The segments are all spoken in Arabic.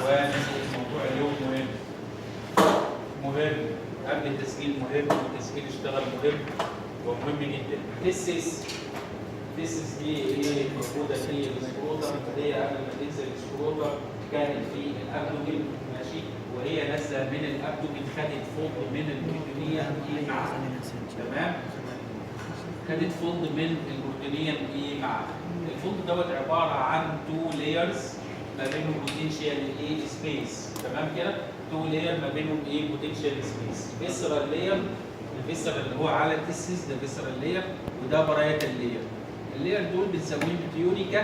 وموضوع اليوم مهم قبل التسجيل مهم، والتسجيل اشتغل مهم ومهم جدا. تيسس دي ايه موجوده في السكروتر، هي قبل ما تنزل السكروتر كانت في الابدومين ماشي، وهي نازله من الابدومين خدت فولد من البروتينيه ايه معاها، تمام؟ خدت فولد من البروتينيه ايه معاها. الفولد دوت عباره عن تو لايرز ما بينهم بوتنشال ايه سبيس، تمام كده؟ تو لاير ما بينهم ايه بوتنشال سبيس. فيسرال لاير، الفيسرال اللي هو على التيسس ده فيسرال لاير، وده برايتال لاير. اللاير دول بنسميهم تيونيكا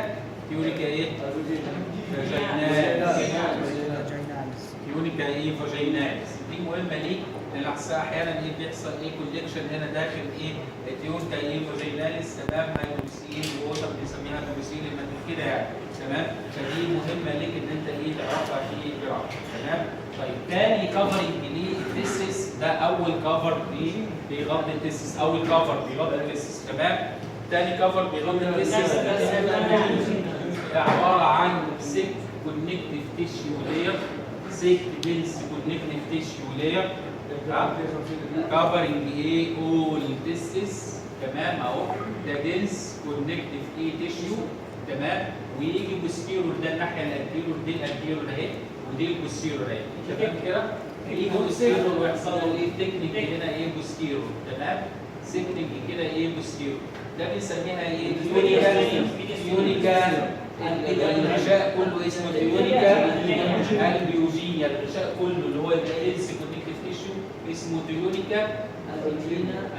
ايه؟ فاجيناليس. تيونيكا ايه؟ فاجيناليس. دي مهمه ليه؟ لان احيانا ايه بيحصل ايه كونكشن هنا داخل ايه تيونيكا ايه فاجيناليس، تمام؟ هيدروسيل ووتر بنسميها هيدروسيل كده يعني، تمام؟ فدي مهمه ليك ان انت ايه تعرفها في الجراحه، تمام؟ طيب تاني كفرنج ليه التيسس ده اول كفر بيغطي التيسس، اول كفر بيغطي التيسس، تمام؟ تاني كفر بيغطي التيسس عباره عن سيك كونكتيف تيشيو لاير، سيك دنس كونكتيف تيشيو لاير كفرنج ايه اول تيسس، تمام؟ اهو ده دنس كونكتيف ايه تيشيو، تمام؟ ويجي بوستيرور ده الناحيه الانتيرور، دي الانتيرور اهي ودي البوستيرور اهي، تمام كده؟ يجي بوستيرور ويحصل له ايه تكنيك هنا ايه بوستيرور، تمام؟ سيكنيك كده ايه بوستيرور، ده بنسميها ايه؟ تيونيكا. الغشاء كله اسمه تيونيكا البيوجينيا، الغشاء كله اللي هو الدنس كونكتيف تيشيو اسمه تيونيكا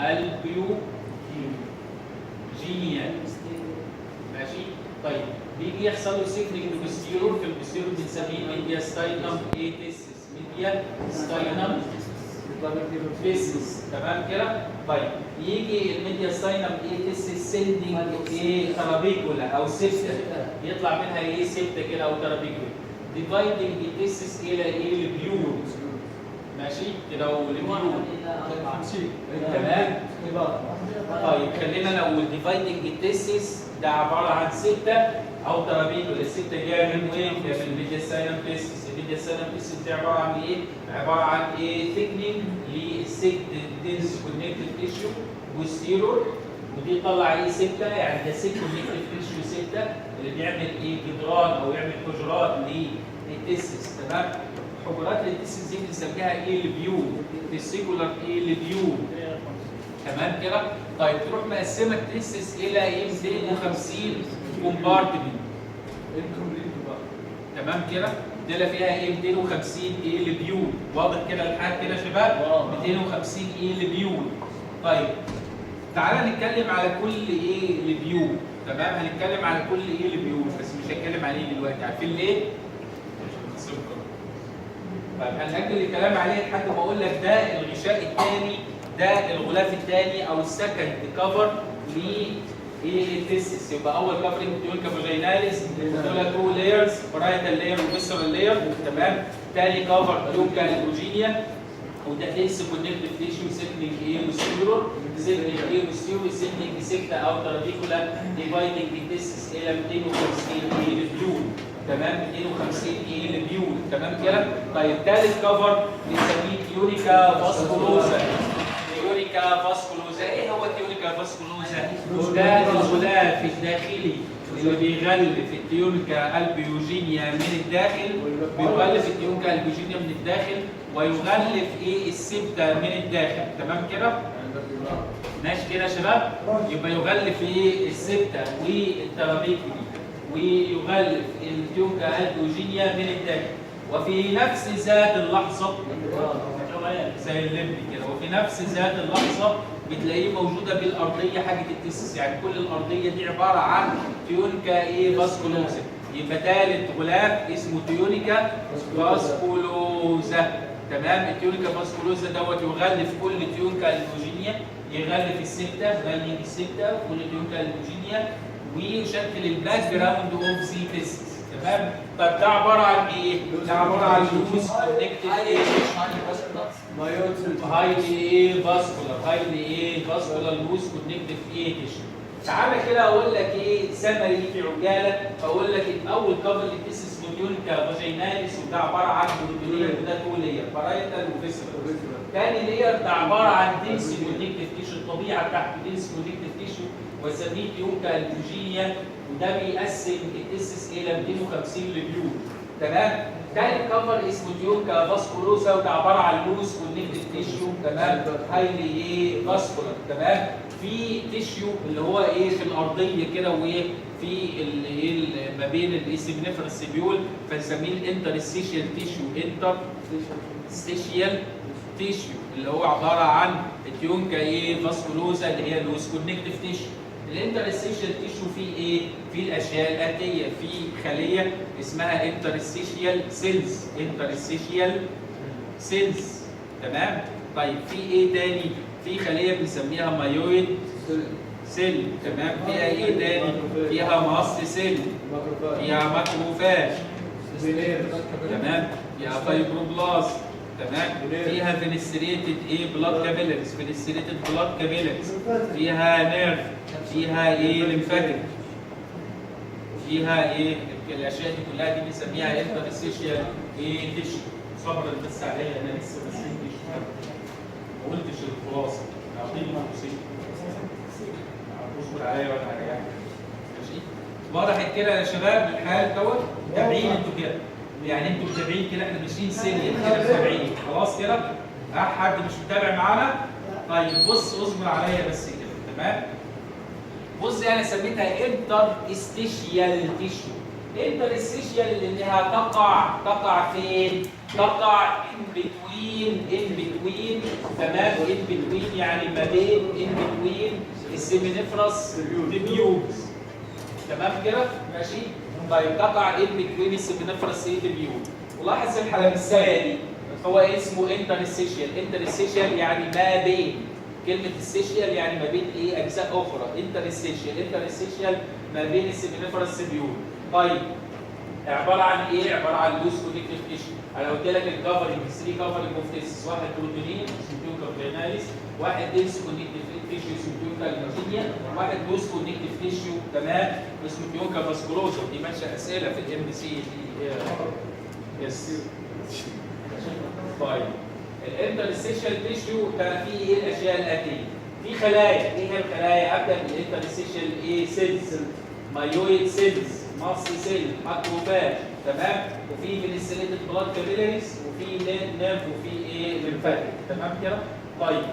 البيوجينيا، ماشي؟ طيب بيجي يحصل له سيكنيك بوستيرور، في البوستيرور بنسميه ميديا ستاينم ايه تيسس، ميديا ستاينم تيسس، تمام كده؟ طيب يجي الميديا ستاينم ايه تيسس سندنج ايه ترابيكولا او سيبتا، يطلع منها ايه سيبتا كده او ترابيكولا، ديفايدنج التيسس الى ايه البيور، ماشي كده؟ والبيور تمام؟ طيب خلينا لو الديفايدنج التيسس ده عباره عن سيبتا او ترابيكولا، السيبتا جايه من ايه؟ من الميديا ستاينم تيسس. الميديا ستاينم تيسس دي عباره عن ايه؟ عباره عن ايه؟ ثيكنينج للسيك دنس كونكتيف تيشيو بوستيرور، ودي طلع ايه سيبتا، يعني ده سيك كونكتيف تيشيو سيبتا اللي بيعمل ايه جدران او يعمل حجرات للتيسس، تمام؟ حجرات للتيسس دي بنسميها ايه البيو، تيسيكولار ايه البيو، تمام كده؟ طيب تروح مقسمه التيسس الى ايه 250 كومبارتمنت، تمام كده؟ دي فيها ايه 250 ايه البيو، واضح كده الحال كده يا شباب؟ 250 ايه البيو. طيب تعالى نتكلم على كل ايه البيو، تمام؟ هنتكلم على كل ايه البيو بس مش هنتكلم عليه دلوقتي، عارفين ليه؟ طيب هنأجل الكلام عليه لحد ما اقول لك ده الغشاء الثاني، ده الغلاف الثاني او السكند كفر ل ايه التيسس. يبقى اول كفرنج تيونيكا فاجيناليس، دول تو لايرز، برايتال لاير وفيسرال لاير، تمام؟ تاني كفر تيونيكا البروجينيا، وده دنس كونكتيف تيشيو سيكنينج ايه وستيرور، سيكنينج ايه وستيرور، سيكنينج سيكتا او ترابيكولا، ديفايدنج التيسس الى 250 ايه للبيول، تمام؟ 250 ايه للبيول، تمام كده؟ طيب ثالث كفر بنسميه تيونيكا فاسكولوزا. تيونيكا فاسكولوزا، ايه هو التيونيكا فاسكولوزا؟ ده الغلاف الداخلي اللي بيغلف التيونيكا البيوجينيا من الداخل، بيغلف التيونيكا البيوجينيا من الداخل ويغلف ايه السبتة من الداخل، تمام كده؟ ماشي كده يا شباب؟ يبقى يغلف ايه السبتة والترابيكولي ويغلف التيونيكا البيوجينيا من الداخل، وفي نفس ذات اللحظة زي اللمبي كده، وفي نفس ذات اللحظة بتلاقيه موجودة بالأرضية حاجة التيسس، يعني كل الأرضية دي عبارة عن تيونيكا ايه فاسكولوزا. يبقى ثالث غلاف اسمه تيونيكا فاسكولوزا، تمام؟ التيونيكا فاسكولوزا دوت يغلف كل تيونيكا البيوجينيا، يغلف السبتة، بينج السبتة كل تيونيكا البيوجينيا، ويشكل الباك جراوند اوف ذا تيسس، تمام؟ طب ده عبارة عن ايه؟ ده عبارة عن لوز كونكتد ايه؟ هايلي ايه فاسكولار، هايلي ايه فاسكولار لوز كونكتد ايه تيشو. تعالى كده اقول لك ايه سمري في عجاله، اقول لك اول كفر للتيسس اسمه تيونكا فاجيناليس، وده عباره عن بروتونيه، وده تو لير بارايتال وفيسرال. تاني لير ده عباره عن دنس كونكتيف تيشو، الطبيعه بتاعته دنس كونكتيف تيشو وسميه تيونكا الفوجينيا، وده بيقسم التستس الى 250 لبيول. تمام؟ تاني كفر اسمه تيونكا فاسكولوسا، وده عباره عن لوس كونكتيف تيشو. تمام؟ هايلي ايه؟ فاسكولار. تمام؟ في تيشيو اللي هو ايه في الارضيه كده، وايه في ايه ما بين السيمنيفرس بيول، فنسميه الانترستيشيال تيشيو. انترستيشيال تيشيو اللي هو عباره عن التيونكا ايه فاسكولوزا اللي هي اللوس كونكتيف تيشيو. الانترستيشيال تيشيو فيه ايه؟ فيه الاشياء الاتيه، في خليه اسمها انترستيشيال سيلز. انترستيشيال سيلز. تمام؟ طيب في ايه تاني؟ في خليه بنسميها مايويد سيل. تمام؟ فيها ايه تاني؟ فيها ماست سيل، فيها ماكروفاج. تمام؟ فيها فايبروبلاست. تمام؟ فيها فينستريتد ايه بلاد كابيلاريز، فينستريتد بلاد كابيلاريز. فيها نيرف، فيها ايه ليمفاتيك، فيها ايه الاشياء دي كلها، دي بنسميها انترستيشيال ايه تيشو. صبرا بس عليا انا لسه ما سمعتش ما قلتش الخلاصه. اعطيني مصيبه اصبر عليا وانا هرجع. ماشي؟ وضحت كده يا شباب الحال دوت؟ متابعين انتوا كده؟ يعني انتوا متابعين كده؟ احنا ماشيين سيريال كده متابعين خلاص كده؟ حد مش متابع معانا؟ طيب بص اصبر عليا بس كده. تمام؟ بص انا سميتها انترستيشيال تيشيو. انترستيشيال لانها تقع فين؟ تقع ان بتوين. تمام؟ ان بتوين يعني ما بين ان بتوين السيمينيفرس ديبيوز. تمام كده؟ ماشي؟ طيب تقع ان بتوين السيمينيفرس ديبيوز. ولاحظ الحلبسيه دي هو اسمه انترستيشيال. انترستيشيال يعني ما بين. كلمة استيشيال يعني ما بين ايه؟ اجزاء اخرى. انترستيشيال ما بين السيمينيفرس بيول. طيب عبارة عن ايه؟ عبارة عن لوس كونكتيف تيشو. انا قلت لك الكفرنج 3 كفرنج اوف تيسس، واحد بروتونين اسمه تيونكا فاجيناليس، واحد دنس كونكتيف تيشو اسمه تيونكا الفاجينيا، واحد لوس كونكتيف تيشو تمام اسمه تيونكا فاسكولوزا. دي ماشيه اسئله في الام سي دي. يس. طيب الانترستيشيال تيشيو ده فيه ايه الاشياء الاتيه؟ في خلايا. ايه هي الخلايا؟ ابدا بالانترستيشيال ايه سيلز، مايويد سيلز، ماست سيل، ماكروفاج. تمام؟ وفي فينستريتد بلاد كابيلاريز، وفي نيرف، وفي ايه ليمفاتيك. تمام كده؟ طيب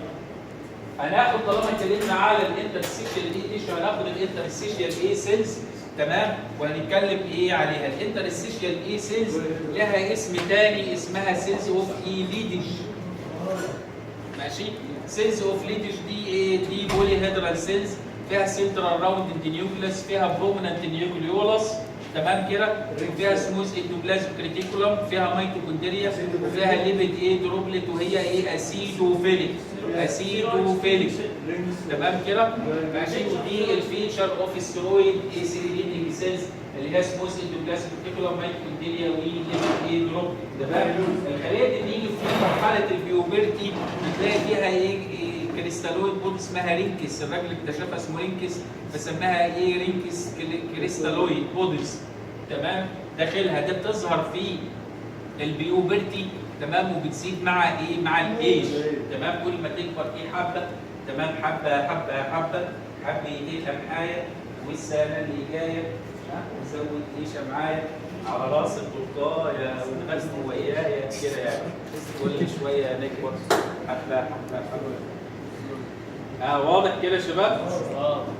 هناخد طالما اتكلمنا على الانترستيشيال ايه تيشيو هناخد الانترستيشيال ايه سيلز. تمام؟ وهنتكلم ايه عليها؟ الانترستيشيال ايه سيلز لها اسم تاني اسمها سيلز اوف اي ليدج. ماشي؟ سيلز اوف ليدج دي ايه؟ دي بولي هيدرال سيلز، فيها سنترال راوند نيوكليس، فيها برومينانت نيوكليولس. تمام كده؟ فيها سموث اكتوبلازم كريتيكولم، فيها ميتوكوندريا، وفيها ليبيد ايه دروبلت، وهي ايه اسيدوفيليك. اسيدوفيليك. تمام كده؟ ماشي؟ ودي الفيتشر اوف ستيرويد اي سيريليتنج سيلز اللي هي سموث اكتوبلازم كريتيكولم، ميتوكوندريا، وليبيد ايه دروبلت. تمام؟ الخليه دي بيجي في مرحله البيوبرتي بتلاقي فيها ايه كريستالويد بود اسمها رينكس. الراجل اللي اكتشفها اسمه رينكس، فسماها ايه رينكس كريستالويد بودز. تمام؟ داخلها ده بتظهر في البيوبرتي. تمام؟ وبتزيد مع ايه؟ مع الايج. تمام؟ كل ما تكبر ايه حبه. تمام؟ حبه حبه حبه حبتين امعايه، والسنه اللي جايه نزود ايه شمعايه على راس الدكتور ونغنوا ويايا كده يعني. كل شويه نكبر حبه حبه حبه. واضح كده يا شباب؟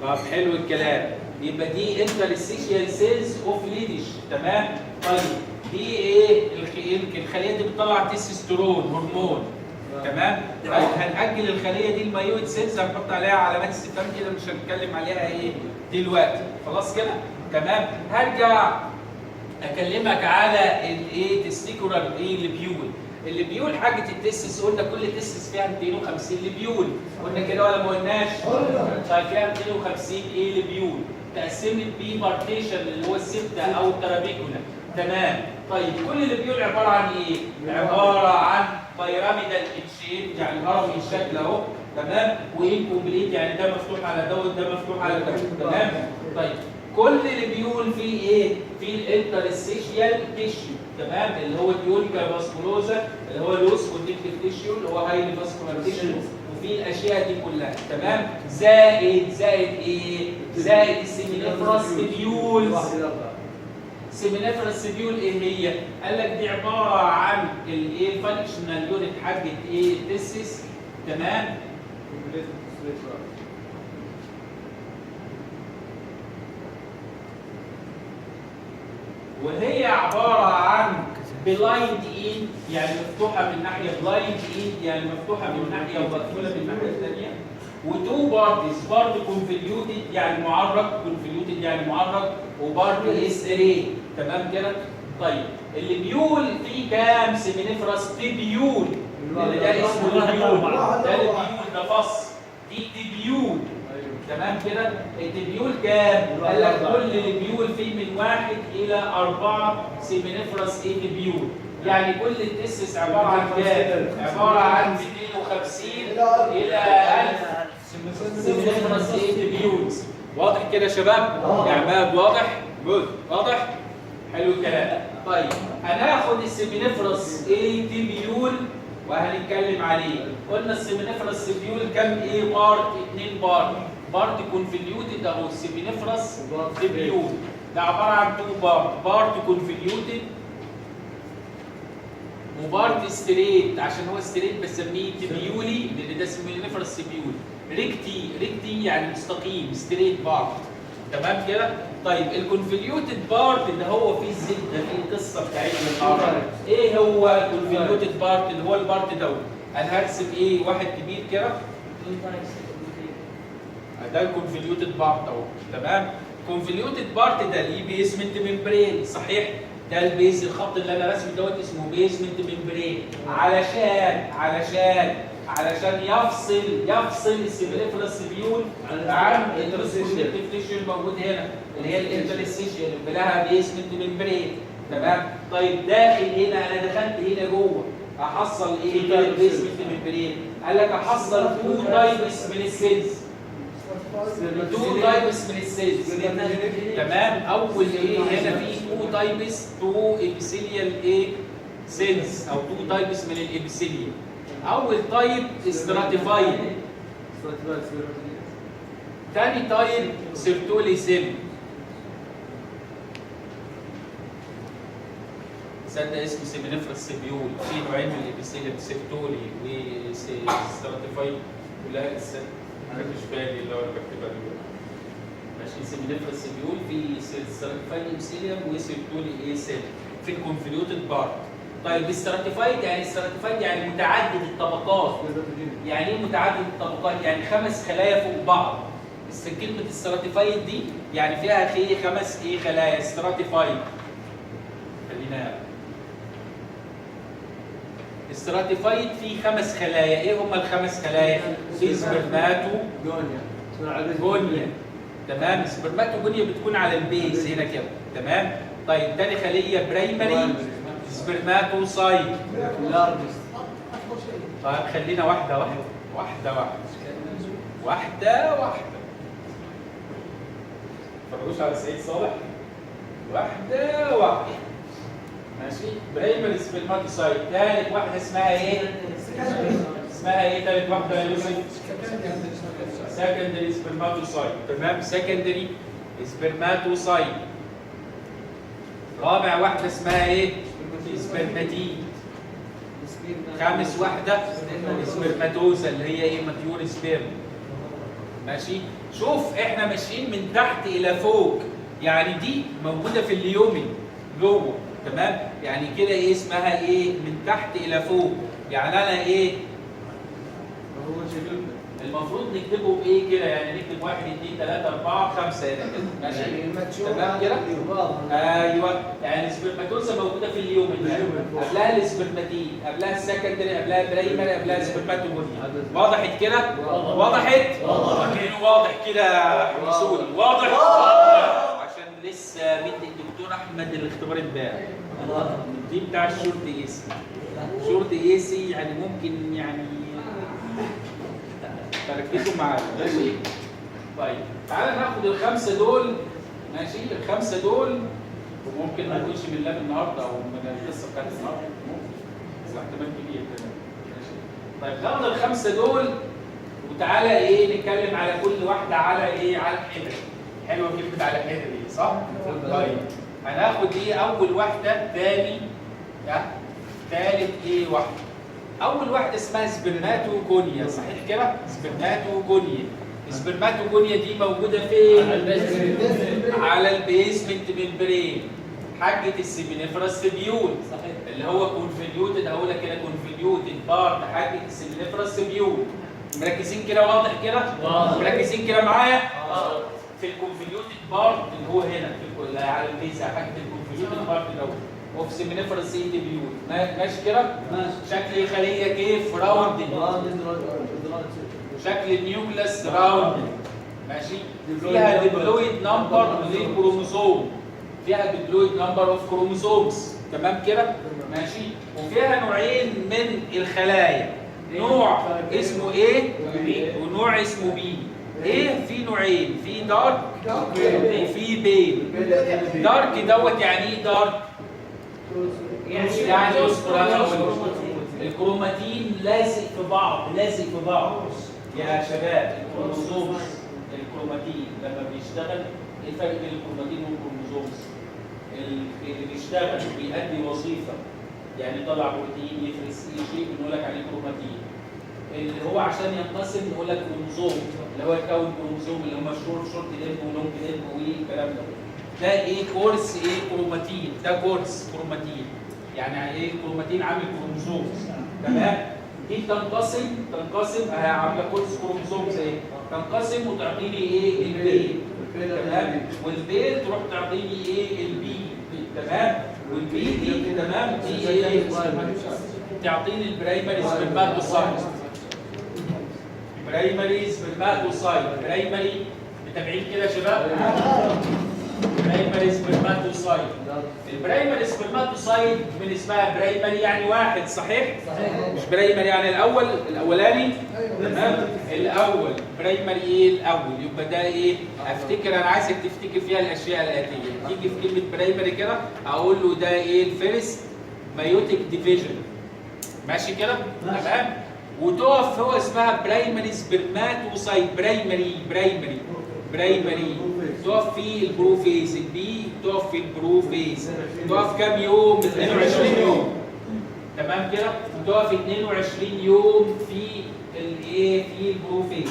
طب حلو الكلام. يبقى دي انترستيشيال سيلز اوف ليدج. تمام؟ طيب دي ايه؟ الخليه دي بتطلع تستوستيرون هرمون. تمام؟ طيب هنأجل الخليه دي المايويد سيلز، هنحط عليها علامات استفهام كده مش هنتكلم عليها ايه دلوقتي. خلاص كده؟ تمام؟ هرجع اكلمك على الايه تستيكولار ايه لبيول. الليبيول حاجه التستس، قلنا كل تستس فيها 250 ليبيول. قلنا كده ولا ما قلناش؟ طيب فيها 250 ايه ليبيول. تقسمت بي بارتيشن اللي هو السبته او الترابيكولا. تمام؟ طيب كل ليبيول عباره عن ايه؟ عباره عن بيراميدال شيب يعني هرمي الشكل اهو. تمام؟ وانكومبليت يعني ده مفتوح على ده وده مفتوح على ده. تمام؟ طيب كل اللي بيقول فيه ايه؟ فيه الانترستيشيال تيشيو، تمام؟ اللي هو اليونيكا فاسكولوزا، اللي هو اللوس كونكتيف تيشيو، اللي هو هايلي فاسكولار تيشيو، وفي الاشياء دي كلها، تمام؟ زائد ايه؟ زائد السيمينيفراس تيبيولز. سيمينيفراس تيبيول ايه هي؟ قال لك دي عباره عن الايه؟ فانكشنال يونت حاجه ايه؟ التسس، تمام؟ وهي عباره عن بلايند ايد، يعني مفتوحه من ناحيه، بلايند ايد يعني مفتوحه من ناحيه ومقفوله من الناحيه الثانيه، وتو بارتس، بارت كونفليوتد يعني معرج، كونفليوتد يعني معرج، وبارت استري، تمام كده؟ طيب اللي بيول فيه كام سيمينيفراس تيبيول؟ اللي ده اسمه البيول، ده البيول ده فص، دي تيبيول، تمام كده؟ التبيول كام؟ قال لك كل اللي بيول فيه من 1 إلى 4 سيمينيفراس ايه تبيول، يعني كل التسس عباره عن كام؟ عباره عن 250 إلى 1000 سيمينيفراس ايه تبيولز. واضح كده يا شباب؟ يا عماد واضح؟ جود، واضح؟ حلو الكلام. طيب هناخد السيمينيفراس ايه تبيول وهنتكلم عليه. قلنا السيمينيفراس تبيول كام ايه بارت؟ 2 بارت. بارت كونفليوتد اهو السيمينيفراس تبيول ده عباره عن 2 بارت، بارت كونفليوتد وبارت ستريت، عشان هو ستريت بسميه تبيولي لان ده سيمينيفراس تبيول. ريكتي يعني مستقيم، ستريت بارت، تمام كده؟ طيب الكونفليوتد بارت اللي هو فيه الزبده، فيه القصه بتاعتنا النهارده. ايه هو الكونفليوتد بارت؟ اللي هو البارت دوت. انا هرسم ايه؟ واحد كبير كده، ده الكونفليوتد بارت اهو، تمام؟ الكونفليوتد بارت ده ليه بيسمنت ممبرين، صحيح؟ ده البيز، الخط اللي انا راسمه دوت اسمه بيسمنت ممبرين، علشان يفصل السيمينيفراس تبيول عن الكونكتيف تيشيو الموجود هنا اللي هي الانترستيشيال اللي لها بيسمنت ممبرين، تمام؟ طيب داخل هنا، انا دخلت هنا جوه، احصل ايه كده البيسمنت ممبرين؟ قال لك احصل 2 تايبس من السيلز، 2 تايبس من السيلز، تمام؟ اول ايه هنا في 2 تايبس، 2 ابيثيليال ايه سيلز، او 2 تايبس من الابيثيليال. اول تايب استراتيفايد، ثاني تايب سيرتولي سيل. صدق اسمه سيمينيفراس تبيول، في نوعين من الابيثيليال، سيرتولي وستراتيفايد، كلها لسه مش بالي اللي هو انا بكتبها دلوقتي. ماشي، سيمينيفراس تبيول في ستراتيفايد ابيثيليوم وسيرتولي ايه سيل في الكونفليوتد بارت. طيب الستراتيفايد يعني متعدد الطبقات. يعني ايه متعدد الطبقات؟ يعني 5 خلايا فوق بعض. بس كلمه الستراتيفايد دي يعني فيها 5 خلايا ستراتيفايد. خلينا الستراتيفايد فيه 5 خلايا، ايه هم ال5 خلايا؟ في سبرماتو جونيا، تمام؟ سبرماتو جونيا بتكون على البيز هنا كده، تمام؟ طيب تاني خليه برايمري سبرماتوسايت. طيب خلينا واحده. فرجوش على سعيد صالح. واحده. ماشي، برايمري سبرماتوسايت. ثالث واحده اسمها ايه؟ ثالث واحده يا يوسف؟ سكندري سبرماتوسايت، تمام؟ سكندري سبرماتوسايت. رابع واحده اسمها ايه؟ سبرماتيد. خامس واحده سبرماتوزا اللي هي ايه؟ ماتيور سبيرم. ماشي، شوف احنا ماشيين من تحت الى فوق، يعني دي موجوده في اليومن جوه، تمام؟ يعني كده ايه اسمها ايه؟ من تحت الى فوق. يعني انا ايه؟ المفروض نكتبه بايه كده؟ يعني نكتب 1 2 3 4 5 هنا كده، ماشي؟ تمام كده؟ ايوه، يعني السبرماتوزا موجوده في اليومن، يعني قبلها السبرماتيد، قبلها السكندري، قبلها برايمري، قبلها السبرماتوجونيا. وضحت كده؟ وضحت واضح كده حمسوني، واضح؟ عشان لسه مدي الدكتور احمد الاختبار امبارح. دي بتاع الشورت ايسي. شورت ايسي يعني ممكن يعني تركزوا معايا، ماشي؟ طيب تعالى ناخد ال5 دول ماشي. الخمسه دول وممكن ما يكونش من اللاب النهارده او من القصه بتاعت النهارده، ممكن بس احتمال كبير كمان. ماشي. طيب ناخد الخمسه دول وتعالى ايه نتكلم على كل واحده على ايه؟ على الحده. حلوه كلمه على الحده دي صح؟ طيب هناخد ايه اول واحده؟ ثالث ايه واحده؟ اول واحده اسمها سبرماتوجونيا، صحيح كده؟ سبرماتوجونيا. السبرماتوجونيا دي موجوده فين؟ على البيسمنت ممبرين حاجه السيمينيفراس تبيول، اللي هو كونفليوتد. هقول لك كده كونفليوتد بارت حاجه السيمينيفراس تبيول. مركزين كده؟ واضح كده؟ مركزين كده معايا؟ في الكونفليوتد بارت اللي هو هنا في على البيس حاجه الكونفليوتد بارت دوت اوف سيمينيفراس تبيول. ماشي كده؟ شكل الخليه كيف؟ راوند. شكل النيوكليس راوند. ماشي. فيها ديبلويد نمبر للكروموسوم، فيها ديبلويد نمبر اوف كروموسومز. تمام كده؟ ماشي. وفيها نوعين من الخلايا، نوع اسمه A ونوع اسمه B. ايه؟ في نوعين، في دارك وفي بيل. دارك دوت يعني ايه دارك؟ يعني الكروماتين لازق في بعض، لازق في بعض يا شباب. الكروموسومز الكروماتين لما بيشتغل، ايه الفرق بين الكروماتين والكروموسومز؟ اللي بيشتغل بيأدي وظيفه، يعني يطلع بروتين، يفرز شيء بنقول لك عليه كروماتين. اللي هو عشان ينقسم نقول لك كروموسوم، اللي هو يكون كروموسوم اللي هم شورت ليمب ولونج ليمب والكلام ده. ده ايه؟ كورس ايه؟ كروماتين. ده كورس كروماتين. يعني ايه كروماتين؟ عامل كروموسوم. تمام؟ دي تنقسم عامله كورس كروموسوم زي تنقسم وتعطيني ايه؟ البيل. تمام؟ والبيل تروح تعطيني ايه؟ البي. تمام؟ والبي دي تمام دي ايه؟ تعطيني البرايمري سبرماتوسايت. برايمري سبرماتوسايت. برايمري متابعين كده يا شباب؟ برايمري سبرماتوسايت. البرايمري سبرماتوسايت من اسمها برايمري يعني واحد، صحيح؟ مش برايمري يعني الاولاني؟ تمام؟ الاول برايمري ايه؟ الاول. يبقى ده ايه؟ افتكر، انا عايزك تفتكر فيها الاشياء الاتيه. تيجي في كلمه برايمري كده اقول له ده ايه؟ الفيرست مايوتيك ديفيجن. ماشي كده؟ تمام؟ وتقف هو اسمها برايمري سبرماتوسايت. برايمري تقف في البروفيز. البي تقف في البروفيز. تقف كام يوم؟ 22 يوم. تمام كده؟ تقف 22 يوم في الايه؟ في البروفيز.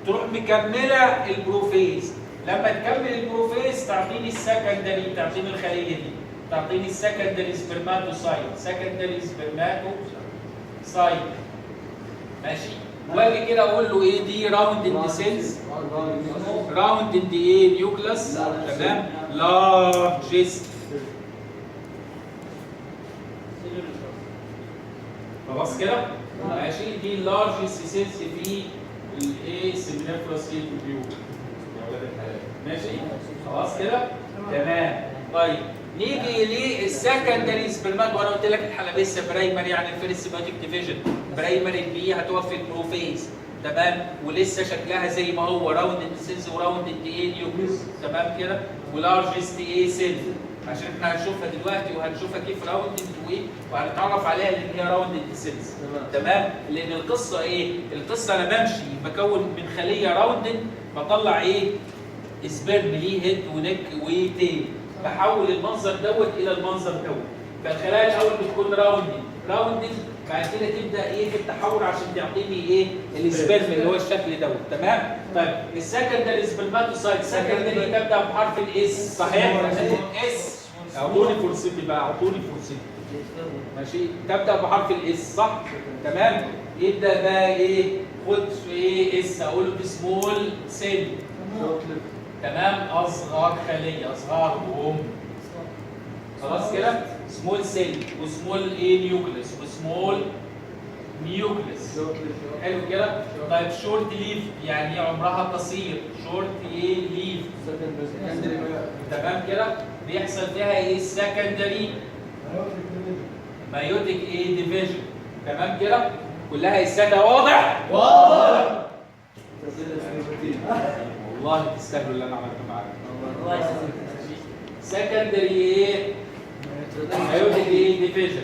تروح مكمله البروفيز. لما تكمل البروفيز تعطيني السكندري، تعطيني الخليه دي، تعطيني السكندري سبرماتوسايت. ماشي. واجي كده اقول له ايه؟ دي راوند سيلز، راوند ايه؟ نيوكلس. تمام؟ لارجست. خلاص كده؟ ماشي. دي اللارجست سيلز في الايه؟ سيمينيفراس تبيول يا ولاد الحلال. ماشي؟ خلاص كده؟ تمام. طيب نيجي للسكندري سبرمات. وانا قلت لك الحلبسه برايمري يعني الفيرست ماجيك ديفيجن. برايمري بي هتقف في البروفيز. تمام؟ ولسه شكلها زي ما هو راوند سيلز وراوند ايه؟ نيوكليس. تمام كده؟ ولارجست ايه؟ سيل. عشان احنا هنشوفها دلوقتي وهنشوفها كيف راوند وايه، وهنتعرف عليها لان هي راوند سيلز. تمام؟ لان القصه ايه؟ القصه انا بمشي بكون من خليه راوند بطلع ايه؟ سبرم ليه هيد ونك وتيل. بحول المنظر دوت الى المنظر دوت. فالخلايا الاول بتكون راوندنج بعد كده تبدا ايه؟ في التحول عشان تعطيني ايه؟ السبرم اللي هو الشكل دوت. تمام؟ طيب السكندري سبرماتوسايت. سكندري تبدا بحرف الاس، صحيح؟ اس. اعطوني فرصتي بقى، اعطوني فرصتي. ماشي؟ تبدا بحرف الاس، صح؟ تمام؟ يبدا بقى ايه؟ خد ايه؟ اس. اقول له سمول سيل. تمام؟ اصغر خليه، اصغرهم. خلاص كده؟ سمول سيل وسمول ايه؟ نيوكليس وسمول نيوكليس. حلو كده؟ طيب شورت ليف يعني عمرها قصير. شورت ايه؟ ليف. تمام كده؟ بيحصل فيها ايه؟ السكندري مايوتيك ايه؟ ديفيجن. تمام كده؟ كلها السادة واضح؟ والله تستاهلوا اللي انا عملته معاكم. سكندري ايه؟ مايوتيك ايه؟ ديفيجن.